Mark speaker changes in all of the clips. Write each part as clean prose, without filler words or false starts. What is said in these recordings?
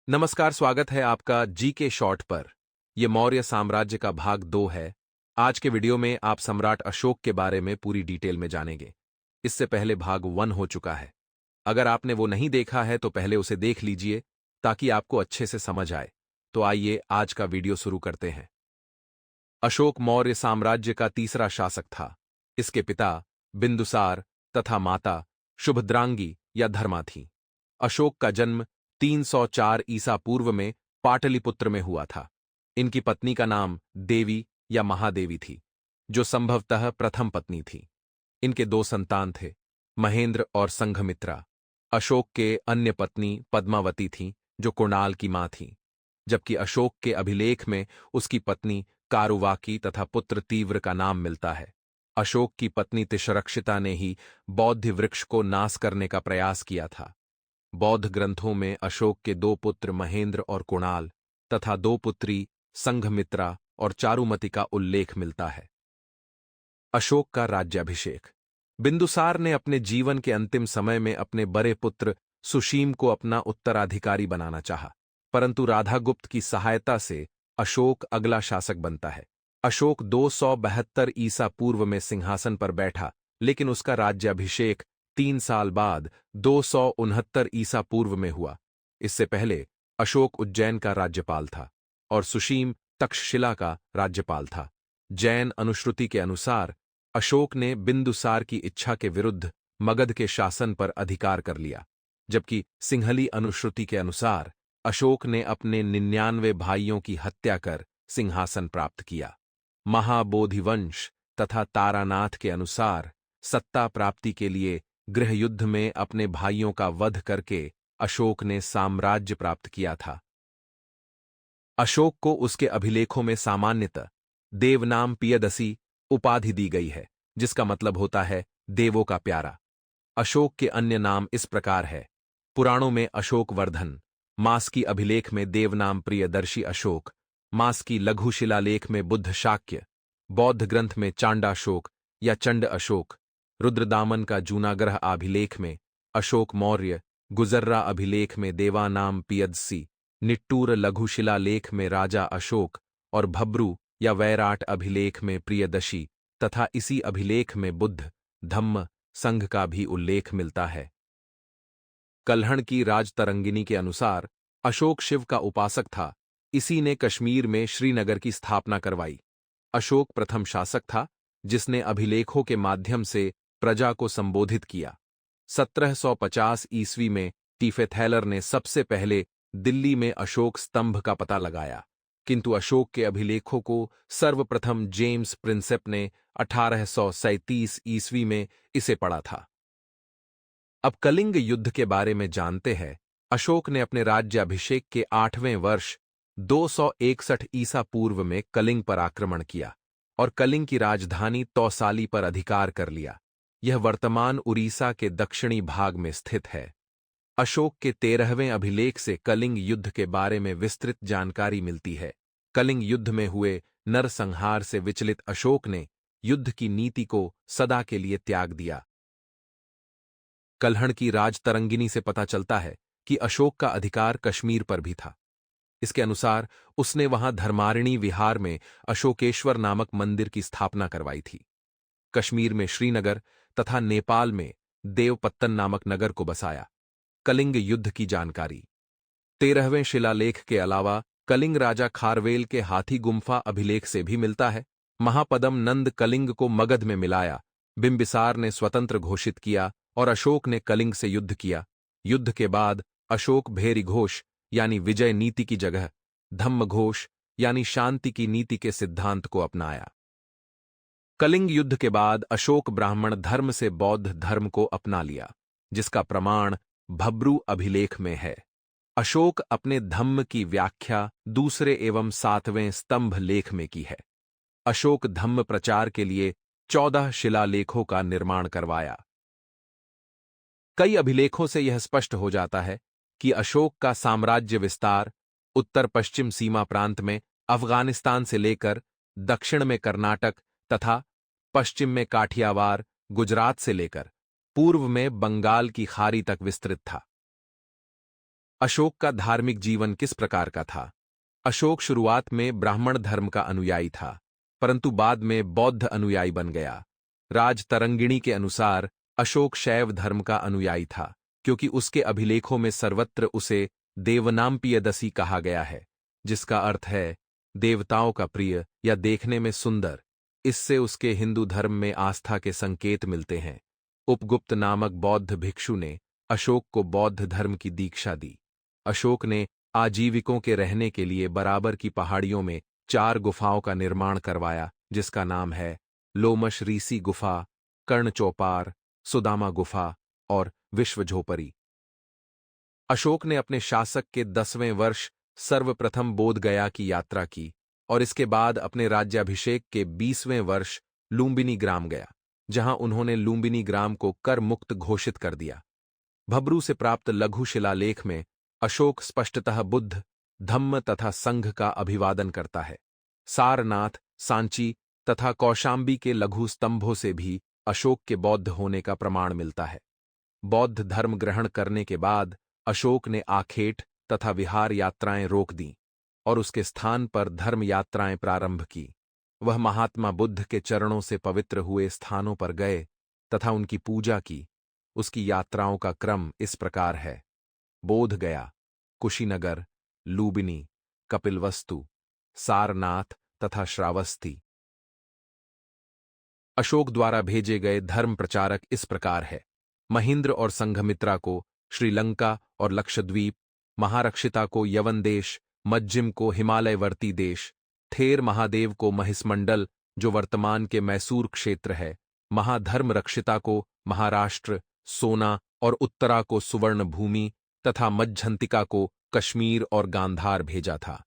Speaker 1: नमस्कार, स्वागत है आपका जी के शॉर्ट पर। यह मौर्य साम्राज्य का भाग 2 है। आज के वीडियो में आप सम्राट अशोक के बारे में पूरी डिटेल में जानेंगे। इससे पहले भाग 1 हो चुका है। अगर आपने वो नहीं देखा है तो पहले उसे देख लीजिए ताकि आपको अच्छे से समझ आए। तो आइए आज का वीडियो शुरू करते हैं। अशोक मौर्य साम्राज्य का तीसरा शासक था। इसके पिता बिंदुसार तथा माता शुभद्रांगी या धर्मा थीं। अशोक का जन्म 304 ईसा पूर्व में पाटलिपुत्र में हुआ था। इनकी पत्नी का नाम देवी या महादेवी थी, जो संभवतः प्रथम पत्नी थी। इनके 2 संतान थे, महेंद्र और संघमित्रा। अशोक के अन्य पत्नी पद्मावती थीं, जो कुणाल की मां थीं, जबकि अशोक के अभिलेख में उसकी पत्नी कारुवाकी तथा पुत्र तीव्र का नाम मिलता है। अशोक की पत्नी तिशरक्षिता ने ही बौद्ध वृक्ष को नाश करने का प्रयास किया था। बौद्ध ग्रंथों में अशोक के 2 पुत्र महेंद्र और कुणाल तथा 2 पुत्री संघमित्रा और चारुमति का उल्लेख मिलता है। अशोक का राज्याभिषेक। बिंदुसार ने अपने जीवन के अंतिम समय में अपने बड़े पुत्र सुशीम को अपना उत्तराधिकारी बनाना चाहा, परंतु राधागुप्त की सहायता से अशोक अगला शासक बनता है। अशोक 272 ईसा पूर्व में सिंहासन पर बैठा, लेकिन उसका राज्याभिषेक 3 साल बाद 269 ईसा पूर्व में हुआ। इससे पहले अशोक उज्जैन का राज्यपाल था और सुशीम तक्षशिला का राज्यपाल था। जैन अनुश्रुति के अनुसार अशोक ने बिंदुसार की इच्छा के विरुद्ध मगध के शासन पर अधिकार कर लिया, जबकि सिंहली अनुश्रुति के अनुसार अशोक ने अपने 99 भाइयों की हत्या कर सिंहासन प्राप्त किया। महाबोधिवंश तथा तारानाथ के अनुसार सत्ता प्राप्ति के लिए गृहयुद्ध में अपने भाइयों का वध करके अशोक ने साम्राज्य प्राप्त किया था। अशोक को उसके अभिलेखों में सामान्यतः देवनाम पियदसी उपाधि दी गई है, जिसका मतलब होता है देवों का प्यारा। अशोक के अन्य नाम इस प्रकार है। पुराणों में अशोक वर्धन, मास की अभिलेख में देवनाम प्रियदर्शी अशोक, मास की लघु शिलालेख में बुद्ध शाक्य, बौद्ध ग्रंथ में चांडाशोक या चंड अशोक, रुद्रदामन का जूनागढ़ अभिलेख में अशोक मौर्य, गुजर्रा अभिलेख में देवानाम पियदसी, निट्टूर लघु शिलालेख में राजा अशोक और भब्रू या वैराट अभिलेख में प्रियदशी तथा इसी अभिलेख में बुद्ध धम्म संघ का भी उल्लेख मिलता है। कल्हण की राजतरंगिनी के अनुसार अशोक शिव का उपासक था। इसी ने कश्मीर में श्रीनगर की स्थापना करवाई। अशोक प्रथम शासक था जिसने अभिलेखों के माध्यम से प्रजा को संबोधित किया। 1750 ईस्वी में टीफेथैलर ने सबसे पहले दिल्ली में अशोक स्तंभ का पता लगाया, किंतु अशोक के अभिलेखों को सर्वप्रथम जेम्स प्रिंसेप ने 1837 ईस्वी में इसे पढ़ा था। अब कलिंग युद्ध के बारे में जानते हैं। अशोक ने अपने राज्याभिषेक के 8वें वर्ष 261 ईसा पूर्व में कलिंग पर आक्रमण किया और कलिंग की राजधानी तौसाली पर अधिकार कर लिया। यह वर्तमान उड़ीसा के दक्षिणी भाग में स्थित है। अशोक के 13वें अभिलेख से कलिंग युद्ध के बारे में विस्तृत जानकारी मिलती है। कलिंग युद्ध में हुए नरसंहार से विचलित अशोक ने युद्ध की नीति को सदा के लिए त्याग दिया। कल्हण की राजतरंगिनी से पता चलता है कि अशोक का अधिकार कश्मीर पर भी था। इसके अनुसार उसने वहां धर्मारिणी विहार में अशोकेश्वर नामक मंदिर की स्थापना करवाई थी। कश्मीर में श्रीनगर तथा नेपाल में देवपत्तन नामक नगर को बसाया। कलिंग युद्ध की जानकारी 13वें शिलालेख के अलावा कलिंग राजा खारवेल के हाथी गुम्फा अभिलेख से भी मिलता है। महापदम नंद कलिंग को मगध में मिलाया। बिंबिसार ने स्वतंत्र घोषित किया और अशोक ने कलिंग से युद्ध किया। युद्ध के बाद अशोक भेरी घोष यानी विजय नीति की जगह धम्म घोष यानी शांति की नीति के सिद्धांत को अपनाया। कलिंग युद्ध के बाद अशोक ब्राह्मण धर्म से बौद्ध धर्म को अपना लिया, जिसका प्रमाण भब्रू अभिलेख में है। अशोक अपने धम्म की व्याख्या दूसरे एवं 7वें स्तंभ लेख में की है। अशोक धम्म प्रचार के लिए 14 शिलालेखों का निर्माण करवाया। कई अभिलेखों से यह स्पष्ट हो जाता है कि अशोक का साम्राज्य विस्तार उत्तर पश्चिम सीमा प्रांत में अफगानिस्तान से लेकर दक्षिण में कर्नाटक तथा पश्चिम में काठियावाड़, गुजरात से लेकर पूर्व में बंगाल की खाड़ी तक विस्तृत था। अशोक का धार्मिक जीवन किस प्रकार का था? अशोक शुरुआत में ब्राह्मण धर्म का अनुयायी था, परंतु बाद में बौद्ध अनुयायी बन गया। राजतरंगिणी के अनुसार अशोक शैव धर्म का अनुयायी था, क्योंकि उसके अभिलेखों में सर्वत्र उसे देवनाम्पियदसी कहा गया है, जिसका अर्थ है देवताओं का प्रिय या देखने में सुंदर। इससे उसके हिंदू धर्म में आस्था के संकेत मिलते हैं। उपगुप्त नामक बौद्ध भिक्षु ने अशोक को बौद्ध धर्म की दीक्षा दी। अशोक ने आजीविकों के रहने के लिए बराबर की पहाड़ियों में 4 गुफाओं का निर्माण करवाया, जिसका नाम है लोमश ऋषि गुफा, कर्ण चौपार, सुदामा गुफा और विश्वझोपरी। अशोक ने अपने शासक के 10वें वर्ष सर्वप्रथम बोध गया की यात्रा की और इसके बाद अपने राज्याभिषेक के 20वें वर्ष लुम्बिनी ग्राम गया, जहां उन्होंने लुम्बिनी ग्राम को कर मुक्त घोषित कर दिया। भब्रू से प्राप्त लघु शिलालेख में अशोक स्पष्टतः बुद्ध, धम्म तथा संघ का अभिवादन करता है। सारनाथ, सांची तथा कौशाम्बी के लघु स्तंभों से भी अशोक के बौद्ध होने का प्रमाण मिलता है। बौद्ध धर्म ग्रहण करने के बाद अशोक ने आखेट तथा विहार यात्राएं रोक दीं और उसके स्थान पर धर्म यात्राएं प्रारंभ की। वह महात्मा बुद्ध के चरणों से पवित्र हुए स्थानों पर गए तथा उनकी पूजा की। उसकी यात्राओं का क्रम इस प्रकार है: बोध गया, कुशीनगर, लुम्बिनी, कपिलवस्तु, सारनाथ तथा श्रावस्ती। अशोक द्वारा भेजे गए धर्म प्रचारक इस प्रकार है: महेंद्र और संघमित्रा को श्रीलंका और लक्षद्वीप, महारक्षिता को यवन देश, मज्जिम को हिमालयवर्ती देश, थेर महादेव को महिषमंडल जो वर्तमान के मैसूर क्षेत्र है, महाधर्म रक्षिता को महाराष्ट्र, सोना और उत्तरा को सुवर्ण भूमि तथा मज्झंतिका को कश्मीर और गांधार भेजा था।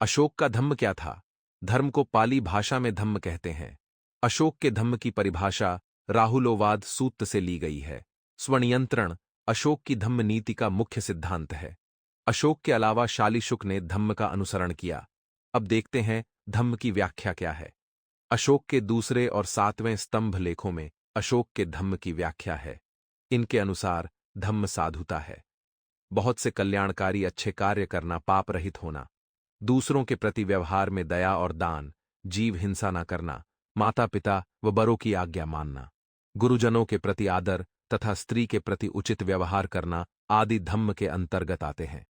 Speaker 1: अशोक का धम्म क्या था? धर्म को पाली भाषा में धम्म कहते हैं। अशोक के धम्म की परिभाषा राहुलोवाद सूक्त से ली गई है। स्वनियंत्रण अशोक की धम्म नीति का मुख्य सिद्धांत है। अशोक के अलावा शालीशुक ने धम्म का अनुसरण किया। अब देखते हैं धम्म की व्याख्या क्या है। अशोक के दूसरे और 7वें स्तंभ लेखों में अशोक के धम्म की व्याख्या है। इनके अनुसार धम्म साधुता है, बहुत से कल्याणकारी अच्छे कार्य करना, पाप रहित होना, दूसरों के प्रति व्यवहार में दया और दान, जीव हिंसा न करना, माता पिता व बड़ों की आज्ञा मानना, गुरुजनों के प्रति आदर तथा स्त्री के प्रति उचित व्यवहार करना आदि धम्म के अंतर्गत आते हैं।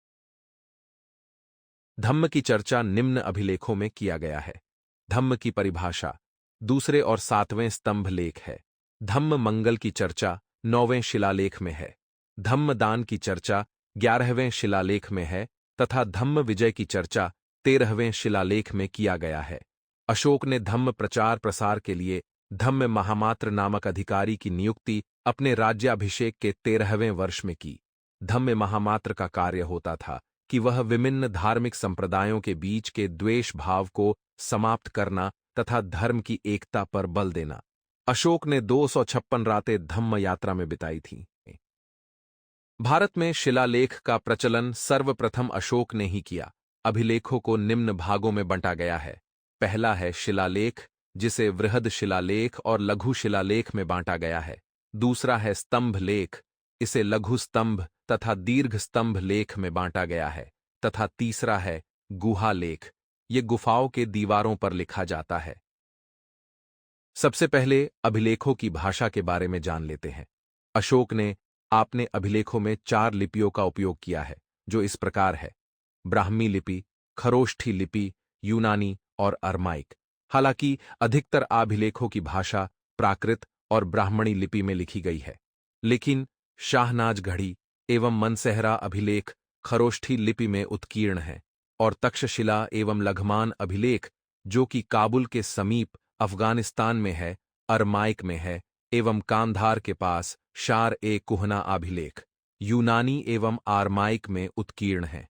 Speaker 1: धम्म की चर्चा निम्न अभिलेखों में किया गया है। धम्म की परिभाषा दूसरे और 7वें स्तंभ लेख है। धम्म मंगल की चर्चा 9वें शिलालेख में है। धम्म दान की चर्चा 11वें शिलालेख में है तथा धम्म विजय की चर्चा 13वें शिलालेख में किया गया है। अशोक ने धम्म प्रचार प्रसार के लिए धम्म महामात्र नामक अधिकारी की नियुक्ति अपने राज्याभिषेक के 13वें वर्ष में की। धम्म महामात्र का कार्य होता था कि वह विभिन्न धार्मिक संप्रदायों के बीच के द्वेष भाव को समाप्त करना तथा धर्म की एकता पर बल देना। अशोक ने 256 रातें धम्म यात्रा में बिताई थीं। भारत में शिलालेख का प्रचलन सर्वप्रथम अशोक ने ही किया। अभिलेखों को निम्न भागों में बांटा गया है। पहला है शिलालेख, जिसे वृहद शिलालेख और लघु शिलालेख में बांटा गया है। दूसरा है स्तंभ लेख, इसे लघु स्तंभ तथा दीर्घ स्तंभ लेख में बांटा गया है। तथा तीसरा है गुहा लेख, ये गुफाओं के दीवारों पर लिखा जाता है। सबसे पहले अभिलेखों की भाषा के बारे में जान लेते हैं। अशोक ने अपने अभिलेखों में 4 लिपियों का उपयोग किया है, जो इस प्रकार है: ब्राह्मी लिपि, खरोष्ठी लिपि, यूनानी और अरमाइक। हालांकि अधिकतर अभिलेखों की भाषा प्राकृत और ब्राह्मणी लिपि में लिखी गई है, लेकिन शाहनाज घड़ी एवं मनसेहरा अभिलेख खरोष्ठी लिपि में उत्कीर्ण है और तक्षशिला एवं लघमान अभिलेख, जो कि काबुल के समीप अफगानिस्तान में है, अरमाइक में है एवं कांधार के पास शार-ए-कुहना अभिलेख यूनानी एवं आरमाइक में उत्कीर्ण है।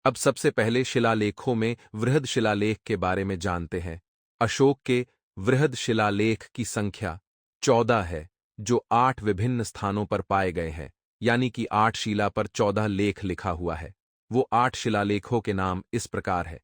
Speaker 1: अब सबसे पहले शिलालेखों में वृहद शिलालेख के बारे में जानते हैं। अशोक के वृहद शिलालेख की संख्या 14 है, जो 8 विभिन्न स्थानों पर पाए गए हैं, यानी कि 8 शिला पर 14 लेख लिखा हुआ है। वो 8 शिलालेखों के नाम इस प्रकार है: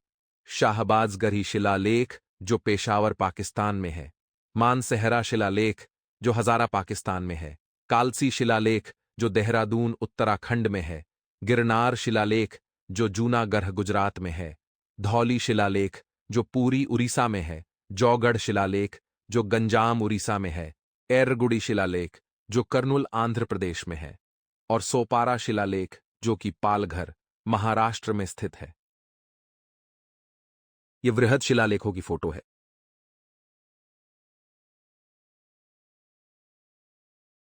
Speaker 1: शाहबाजगढ़ी शिलालेख, जो पेशावर पाकिस्तान में है; मानसेहरा शिलालेख, जो हजारा पाकिस्तान में है; कालसी शिलालेख, जो देहरादून उत्तराखंड में है, गिरनार शिलालेख जो जूनागढ़ गुजरात में है, धौली शिलालेख जो पूरी उड़ीसा में है, जौगढ़ शिलालेख जो गंजाम उड़ीसा में है, एर्रगुडी शिलालेख जो कर्नूल आंध्र प्रदेश में है, और सोपारा शिलालेख जो कि पालघर महाराष्ट्र में स्थित है। यह वृहद शिलालेखों की फोटो है।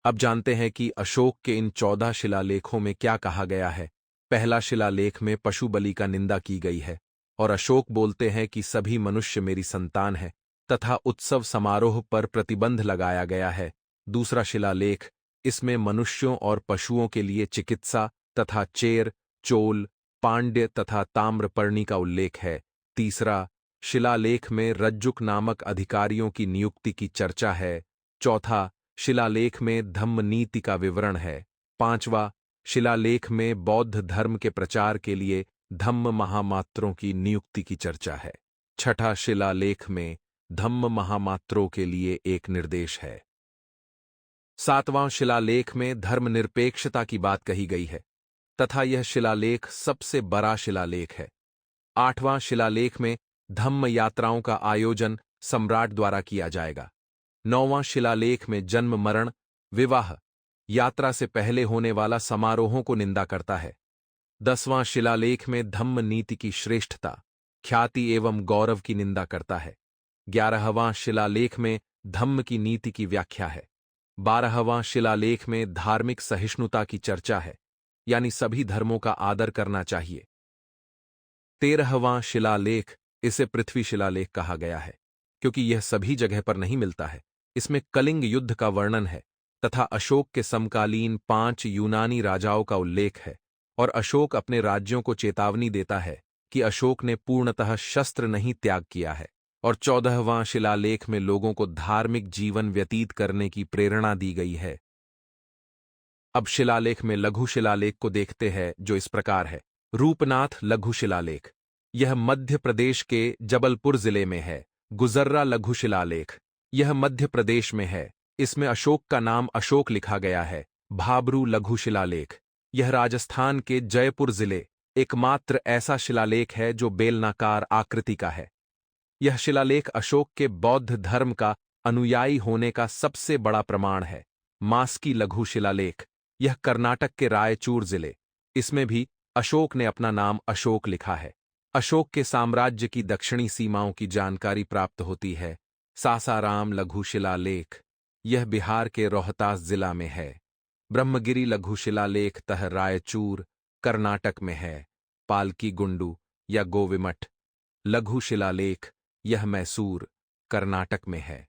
Speaker 1: अब जानते हैं कि अशोक के इन 14 शिलालेखों में क्या कहा गया है। पहला शिलालेख में पशु बलि का निंदा की गई है और अशोक बोलते हैं कि सभी मनुष्य मेरी संतान है तथा उत्सव समारोह पर प्रतिबंध लगाया गया है। दूसरा शिलालेख, इसमें मनुष्यों और पशुओं के लिए चिकित्सा तथा चेर, चोल, पांड्य तथा ताम्रपर्णी का उल्लेख है। तीसरा शिलालेख में रज्जुक नामक अधिकारियों की नियुक्ति की चर्चा है। चौथा शिलालेख में धम्म नीति का विवरण है। पांचवा शिलालेख में बौद्ध धर्म के प्रचार के लिए धम्म महामात्रों की नियुक्ति की चर्चा है। छठा शिलालेख में धम्म महामात्रों के लिए एक निर्देश है। सातवां शिलालेख में धर्मनिरपेक्षता की बात कही गई है तथा यह शिलालेख सबसे बड़ा शिलालेख है। आठवां शिलालेख में धम्म यात्राओं का आयोजन सम्राट द्वारा किया जाएगा। नौवां शिलालेख में जन्म, मरण, विवाह, यात्रा से पहले होने वाला समारोहों को निंदा करता है। 10वां शिलालेख में धम्म नीति की श्रेष्ठता, ख्याति एवं गौरव की निंदा करता है। 11वां शिलालेख में धम्म की नीति की व्याख्या है। 12वां शिलालेख में धार्मिक सहिष्णुता की चर्चा है, यानी सभी धर्मों का आदर करना चाहिए। 13वां शिलालेख, इसे पृथ्वी शिलालेख कहा गया है क्योंकि यह सभी जगह पर नहीं मिलता है। इसमें कलिंग युद्ध का वर्णन है तथा अशोक के समकालीन 5 यूनानी राजाओं का उल्लेख है और अशोक अपने राज्यों को चेतावनी देता है कि अशोक ने पूर्णतः शस्त्र नहीं त्याग किया है। और 14वां शिलालेख में लोगों को धार्मिक जीवन व्यतीत करने की प्रेरणा दी गई है। अब शिलालेख में लघु शिलालेख को देखते हैं जो इस प्रकार है। रूपनाथ लघु शिलालेख, यह मध्य प्रदेश के जबलपुर जिले में है। गुजर्रा लघु शिलालेख, यह मध्य प्रदेश में है। इसमें अशोक का नाम अशोक लिखा गया है। भाबरू लघु शिलालेख, यह राजस्थान के जयपुर जिले एकमात्र ऐसा शिलालेख है जो बेलनाकार आकृति का है। यह शिलालेख अशोक के बौद्ध धर्म का अनुयायी होने का सबसे बड़ा प्रमाण है। मास्की लघु शिलालेख, यह कर्नाटक के रायचूर जिले, इसमें भी अशोक ने अपना नाम अशोक लिखा है। अशोक के साम्राज्य की दक्षिणी सीमाओं की जानकारी प्राप्त होती है। सासाराम लघु शिलालेख, यह बिहार के रोहतास जिला में है। ब्रह्मगिरी लघु शिलालेख तह रायचूर, कर्नाटक में है। पालकी गुंडू या गोविमठ लघु शिलालेख, यह मैसूर, कर्नाटक में है।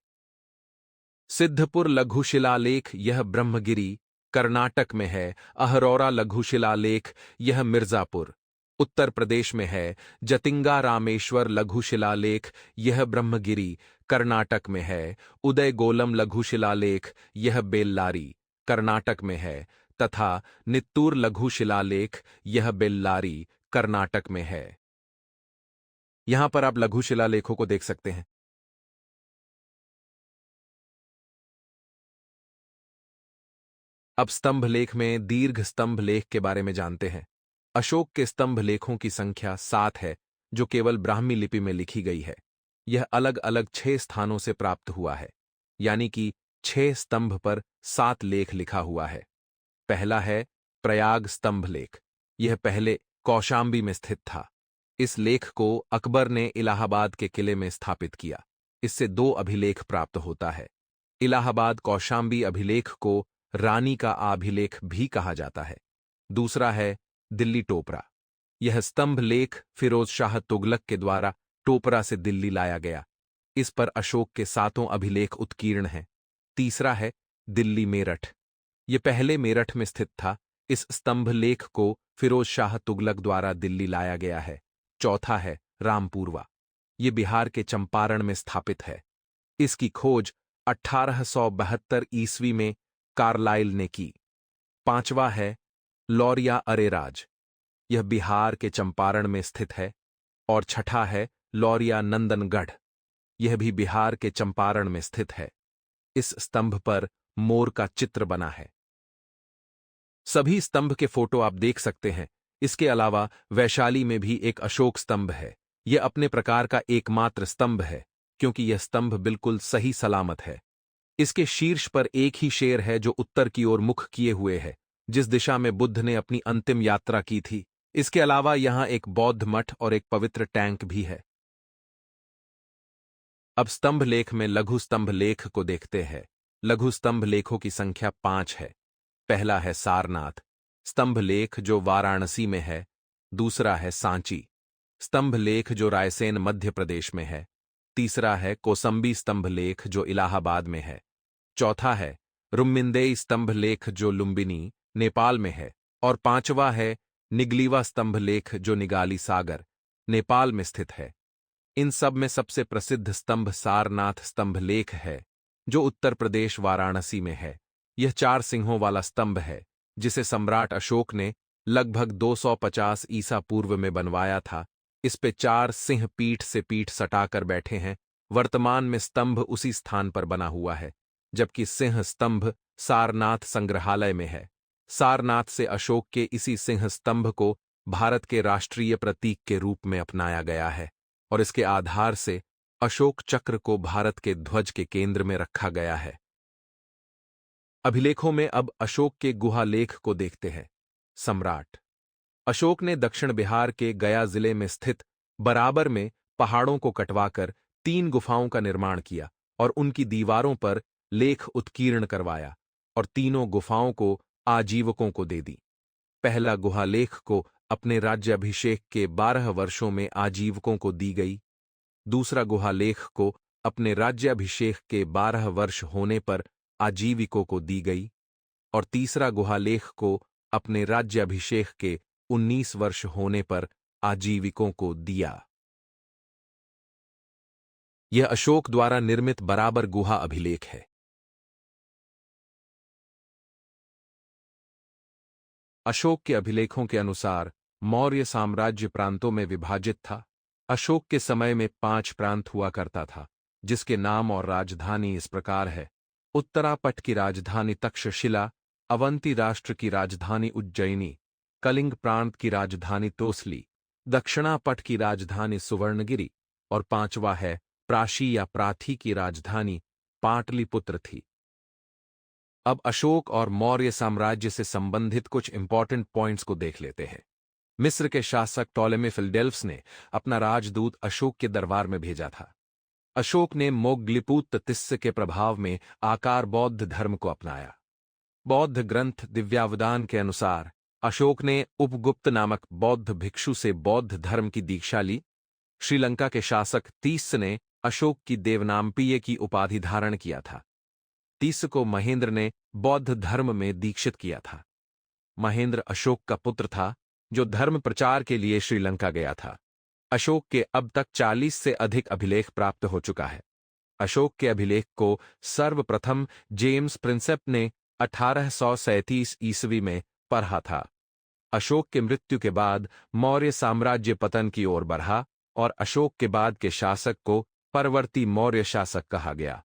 Speaker 1: सिद्धपुर लघु शिलालेख, यह ब्रह्मगिरी, कर्नाटक में है। अहरौरा लघु शिलालेख, यह मिर्जापुर, उत्तर प्रदेश में है। जतिंगा रामेश्वर लघु शिलालेख, यह ब्रह्मगिरी, कर्नाटक में है। उदयगोलम लघु शिलालेख, यह बेल्लारी, कर्नाटक में है तथा नित्तूर लघु शिलालेख, यह बेल्लारी, कर्नाटक में है। यहां पर आप लघु शिलालेखों को देख सकते हैं। अब स्तंभ लेख में दीर्घ स्तंभ लेख के बारे में जानते हैं। अशोक के स्तंभ लेखों की संख्या 7 है जो केवल ब्राह्मी लिपि में लिखी गई है। यह अलग अलग 6 स्थानों से प्राप्त हुआ है, यानी कि 6 स्तंभ पर 7 लेख लिखा हुआ है। पहला है प्रयाग स्तंभ लेख, यह पहले कौशाम्बी में स्थित था। इस लेख को अकबर ने इलाहाबाद के किले में स्थापित किया। इससे 2 अभिलेख प्राप्त होता है। इलाहाबाद कौशाम्बी अभिलेख को रानी का अभिलेख भी कहा जाता है। दूसरा है दिल्ली टोपरा, यह स्तंभ लेख फिरोज शाह तुगलक के द्वारा टोपरा से दिल्ली लाया गया। इस पर अशोक के 7 अभिलेख उत्कीर्ण हैं। तीसरा है दिल्ली मेरठ, यह पहले मेरठ में स्थित था। इस स्तंभ लेख को फिरोज शाह तुगलक द्वारा दिल्ली लाया गया है। चौथा है रामपुरवा, यह बिहार के चंपारण में स्थापित है। इसकी खोज 1872 ईस्वी में कार्लाइल ने की। पांचवा है लौरिया अरेराज, यह बिहार के चंपारण में स्थित है। और छठा है लौरिया नंदनगढ़, यह भी बिहार के चंपारण में स्थित है। इस स्तंभ पर मोर का चित्र बना है। सभी स्तंभ के फोटो आप देख सकते हैं। इसके अलावा वैशाली में भी एक अशोक स्तंभ है। यह अपने प्रकार का एकमात्र स्तंभ है, क्योंकि यह स्तंभ बिल्कुल सही सलामत है। इसके शीर्ष पर एक ही शेर है जो उत्तर की ओर मुख किए हुए है, जिस दिशा में बुद्ध ने अपनी अंतिम यात्रा की थी। इसके अलावा यहाँ एक बौद्ध मठ और एक पवित्र टैंक भी है। अब स्तंभ लेख में लघु स्तंभ लेख को देखते हैं। लघु स्तंभ लेखों की संख्या 5 है। पहला है सारनाथ स्तंभ लेख जो वाराणसी में है। दूसरा है सांची स्तंभ लेख जो रायसेन मध्य प्रदेश में है। तीसरा है कोसंबी स्तंभ लेख जो इलाहाबाद में है। चौथा है रुम्मिंदेई स्तंभ लेख जो लुम्बिनी नेपाल में है। और पांचवा है निगलीवा स्तंभ लेख जो निगाली सागर नेपाल में स्थित है। इन सब में सबसे प्रसिद्ध स्तंभ सारनाथ स्तंभ लेख है, जो उत्तर प्रदेश वाराणसी में है। यह 4 सिंहों वाला स्तंभ है, जिसे सम्राट अशोक ने लगभग 250 ईसा पूर्व में बनवाया था। इस पे 4 सिंह पीठ से पीठ सटाकर बैठे हैं। वर्तमान में स्तंभ उसी स्थान पर बना हुआ है, जबकि सिंह स्तंभ सारनाथ संग्रहालय में है। सारनाथ से अशोक के इसी सिंह स्तंभ को भारत के राष्ट्रीय प्रतीक के रूप में अपनाया गया है, और इसके आधार से अशोक चक्र को भारत के ध्वज के केंद्र में रखा गया है। अभिलेखों में अब अशोक के गुहा लेख को देखते हैं। सम्राट अशोक ने दक्षिण बिहार के गया जिले में स्थित बराबर में पहाड़ों को कटवाकर 3 गुफाओं का निर्माण किया और उनकी दीवारों पर लेख उत्कीर्ण करवाया और तीनों गुफाओं को आजीवकों को दे दी। पहला गुहा लेख को अपने राज्याभिषेक के 12 वर्षों में आजीवकों को दी गई। दूसरा गुहा लेख को अपने राज्याभिषेक के 12 वर्ष होने पर आजीविकों को दी गई और तीसरा गुहा लेख को अपने राज्याभिषेक के 19 वर्ष होने पर आजीविकों को दिया। यह अशोक द्वारा निर्मित बराबर गुहा अभिलेख है। अशोक के अभिलेखों के अनुसार मौर्य साम्राज्य प्रांतों में विभाजित था। अशोक के समय में 5 प्रांत हुआ करता था, जिसके नाम और राजधानी इस प्रकार है। उत्तरापट की राजधानी तक्षशिला, अवंती राष्ट्र की राजधानी उज्जैनी, कलिंग प्रांत की राजधानी तोसली, दक्षिणापट की राजधानी सुवर्णगिरी और 5वां है प्राशी या प्राथी की राजधानी पाटलिपुत्र थी। अब अशोक और मौर्य साम्राज्य से संबंधित कुछ इंपॉर्टेंट पॉइंट्स को देख लेते हैं। मिस्र के शासक टॉलेमी फिलडेल्फ्स ने अपना राजदूत अशोक के दरबार में भेजा था। अशोक ने मोग्लिपुत तिस्स के प्रभाव में आकार बौद्ध धर्म को अपनाया। बौद्ध ग्रंथ दिव्यावदान के अनुसार अशोक ने उपगुप्त नामक बौद्ध भिक्षु से बौद्ध धर्म की दीक्षा ली। श्रीलंका के शासक तीस ने अशोक की देवनामपीय की उपाधि धारण किया था। तीस को महेंद्र ने बौद्ध धर्म में दीक्षित किया था। महेंद्र अशोक का पुत्र था, जो धर्म प्रचार के लिए श्रीलंका गया था। अशोक के अब तक 40 से अधिक अभिलेख प्राप्त हो चुका है। अशोक के अभिलेख को सर्वप्रथम जेम्स प्रिंसेप ने 1837 ईस्वी में पढ़ा था। अशोक के मृत्यु के बाद मौर्य साम्राज्य पतन की ओर बढ़ा और अशोक के बाद के शासक को परवर्ती मौर्य शासक कहा गया।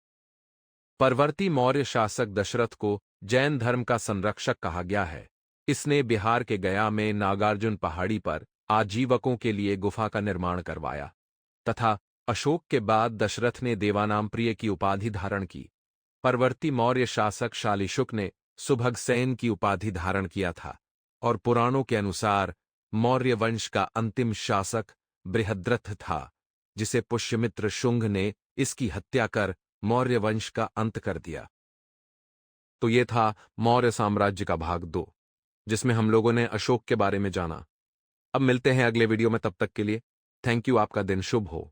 Speaker 1: परवर्ती मौर्य शासक दशरथ को जैन धर्म का संरक्षक कहा गया है। इसने बिहार के गया में नागार्जुन पहाड़ी पर आजीवकों के लिए गुफा का निर्माण करवाया तथा अशोक के बाद दशरथ ने देवानामप्रिय की उपाधि धारण की। परवर्ती मौर्य शासक शालीशुक ने सुभगसेन की उपाधि धारण किया था और पुराणों के अनुसार मौर्य वंश का अंतिम शासक बृहद्रथ था, जिसे पुष्यमित्र शुंग ने इसकी हत्या कर मौर्य वंश का अंत कर दिया। तो ये था मौर्य साम्राज्य का भाग 2, जिसमें हम लोगों ने अशोक के बारे में जाना। अब मिलते हैं अगले वीडियो में, तब तक के लिए थैंक यू। आपका दिन शुभ हो।